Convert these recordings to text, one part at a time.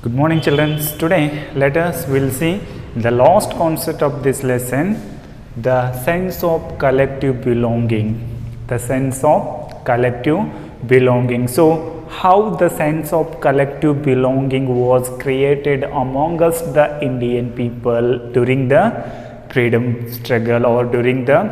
Good morning, children. Today, let us will see the last concept of this lesson, the sense of collective belonging. The sense of collective belonging. So, how the sense of collective belonging was created among us, the Indian people, during the freedom struggle or during the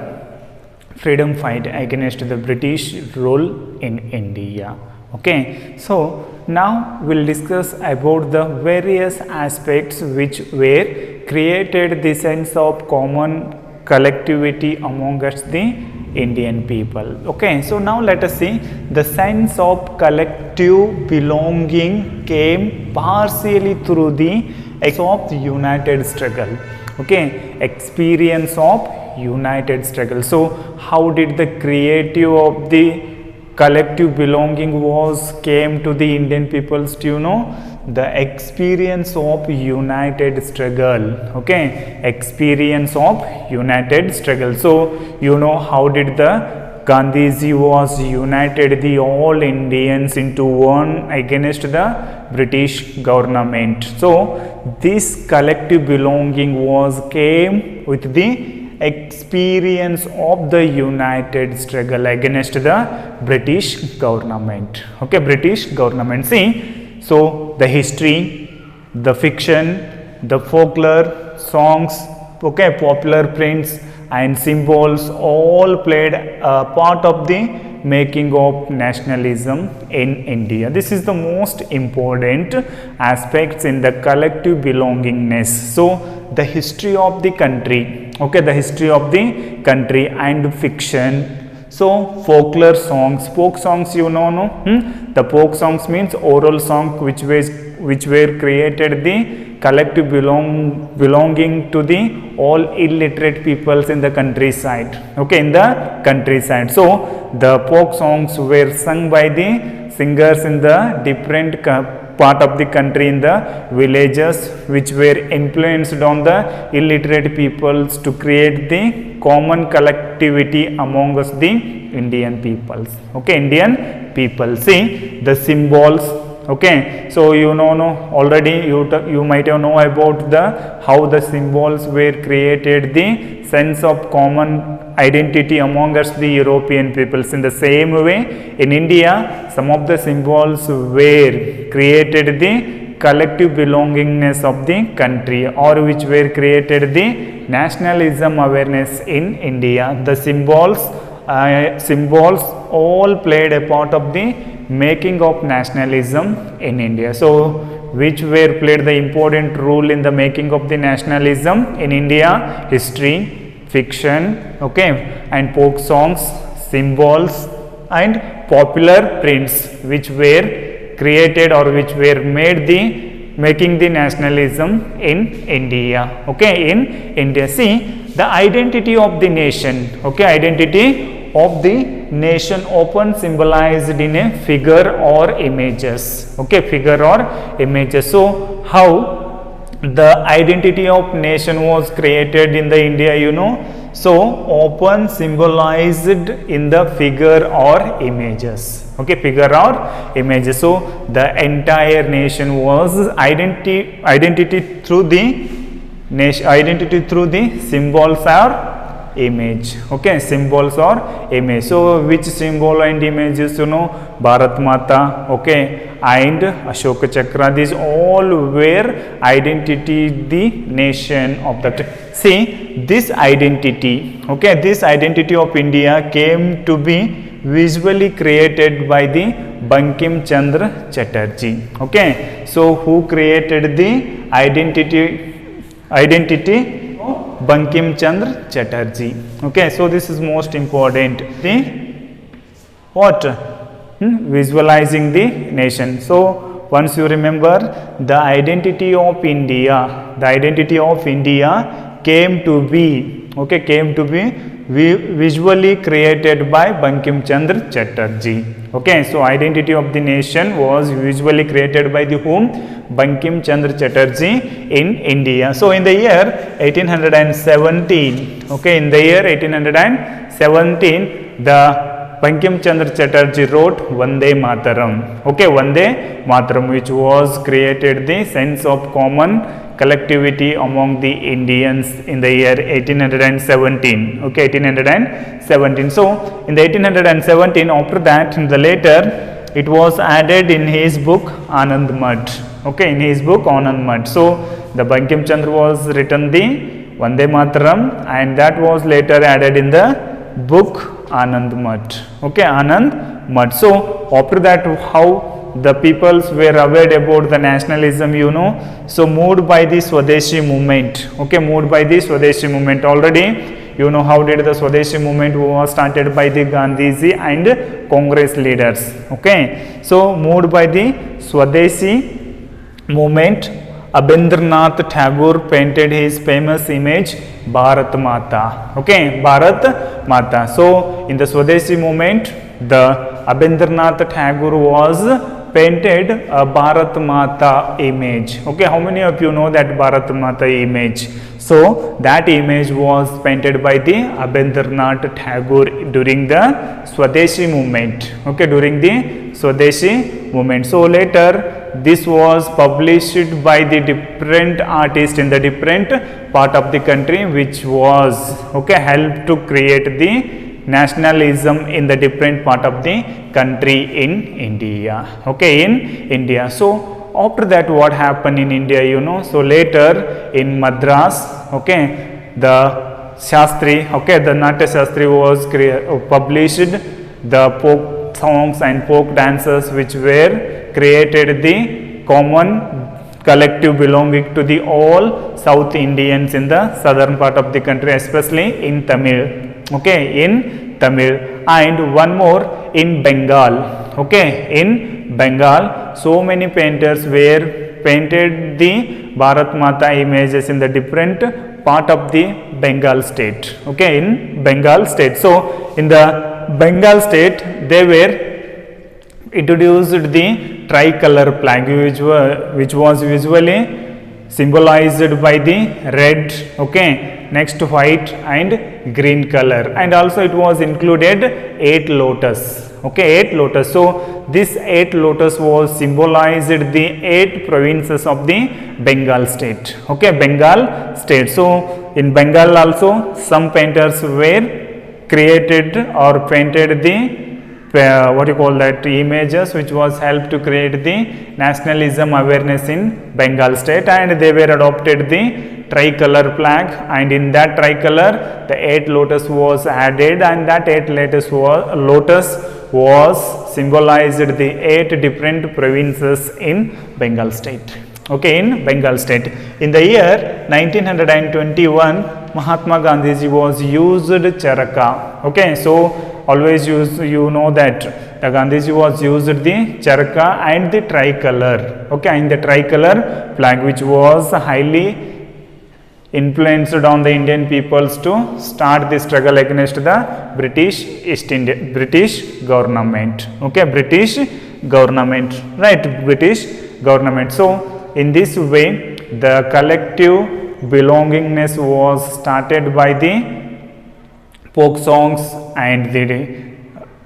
freedom fight against the British rule in India. Okay, so now we'll discuss about the various aspects which were created the sense of common collectivity among us the Indian people. Okay, so now let us see the sense of collective belonging came partially through the of united struggle. Okay, experience of united struggle. So how did the creative of the collective belonging was came to the Indian peoples? Do you know? The experience of united struggle. Okay, experience of united struggle. So you know how did the Gandhiji was united the all Indians into one against the British government. So this collective belonging was came with the experience of the united struggle against the British government. Okay, British government. See, so the history, the fiction, the folklore, songs, okay, popular prints and symbols all played a part of the making of nationalism in India. This is the most important aspects in the collective belongingness. So the history of the country, okay, the history of the country and fiction. So folklore songs, folk songs, you know, no? The folk songs means oral song which were created the collective belonging to the all illiterate peoples in the countryside. Okay, in the countryside. So the folk songs were sung by the singers in the different part of the country, in the villages, which were influenced on the illiterate peoples to create the common collectivity among us the Indian peoples. Okay, Indian people. See the symbols. Okay, so you know already you might have know about the how the symbols were created the sense of common identity among us the European peoples. In the same way, in India, some of the symbols were created the collective belongingness of the country, or which were created the nationalism awareness in India. The symbols all played a part of the making of nationalism in India. So which were played the important role in the making of the nationalism in India? History, fiction, okay, and folk songs, symbols and popular prints which were created or which were made the making the nationalism in India. Okay, in India. See the identity of the nation. Okay, identity of the nation often symbolized in a figure or images. Okay, figure or images. So how the identity of nation was created in the India, you know? So often symbolized in the figure or images. Okay, figure or images. So the entire nation was identity through the nation, identity through the symbols or image. Okay, symbols or image. So which symbol and images, you know? Bharat Mata, okay, and Ashoka Chakra. These all were identity the nation of the. See this identity, okay, this identity of India came to be visually created by the Bankim Chandra Chatterjee. Okay, so who created the identity? Bankim Chandra Chatterjee. Okay, so this is most important. The what? Visualizing the nation. So once you remember the identity of India, came to be, okay, came to be visually created by Bankim Chandra Chatterjee. Okay, so identity of the nation was visually created by the whom? Bankim Chandra Chatterjee in India. So in the year 1817, okay, in the year 1817, the Bankim Chandra Chatterjee wrote Vande Mataram. Okay, Vande Mataram, which was created the sense of common collectivity among the Indians in the year 1817. Okay, 1817. So in the 1817, after that, in the later, it was added in his book Anand Madh. Okay, in his book Anand Madh. So the Bankim Chandra was written the Vande Mataram, and that was later added in the book Anand Madh. Okay, Anand Madh. So after that, how the peoples were aware about the nationalism, you know, so moved by the Swadeshi movement. Okay, moved by the Swadeshi movement. Already you know how did the Swadeshi movement was started by the Gandhiji and Congress leaders. Okay, so moved by the Swadeshi movement, Abhindranath Tagore painted his famous image Bharat Mata. Okay, Bharat Mata. So in the Swadeshi movement, the Abhindranath Tagore was painted a Bharat Mata image. Okay, how many of you know that Bharat Mata image? So that image was painted by the Abhindranath Tagore during the Swadeshi movement. Okay, during the Swadeshi movement. So later this was published by the different artists in the different part of the country, which was okay helped to create the nationalism in the different part of the country in India. Okay, in India. So after that, what happened in India, you know, so later in Madras, okay, the Shastri, okay, the Natya Shastri was published, the folk songs and folk dances which were created the common collective belonging to the all South Indians in the southern part of the country, especially in Tamil. Okay, in Tamil, and one more in Bengal. Okay, in Bengal, so many painters were painted the Bharat Mata images in the different part of the Bengal state. Okay, in Bengal state. So in the Bengal state, they were introduced the tricolor flag, which was usually symbolized by the red, okay, next white and green color, and also it was included 8 lotus. Okay, 8 lotus. So this 8 lotus was symbolized the 8 provinces of the Bengal state. Okay, Bengal state. So in Bengal also some painters were created or painted the what you call that images, which was helped to create the nationalism awareness in Bengal state, and they were adopted the tricolor flag, and in that tricolor the 8 lotus was added, and that 8 lotus was symbolized the 8 different provinces in Bengal state. Okay, in Bengal state. In the year 1921, Mahatma Gandhiji was used charaka. Okay, so always use, you know that the Gandhiji was used the charaka and the tricolor. Okay, and the tricolor flag, which was highly influenced on the Indian peoples to start the struggle against the British government. Okay, British government, right? British government. So in this way, the collective belongingness was started by the folk songs and the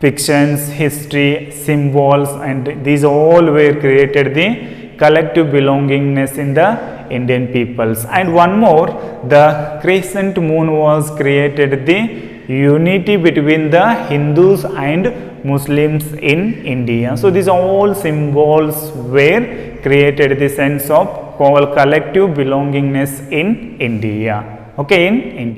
fictions, history, symbols, and these all were created the collective belongingness in the Indian peoples. And one more, the crescent moon was created the unity between the Hindus and Muslims in India. So these all symbols were created the sense of collective belongingness in India. Okay, in India.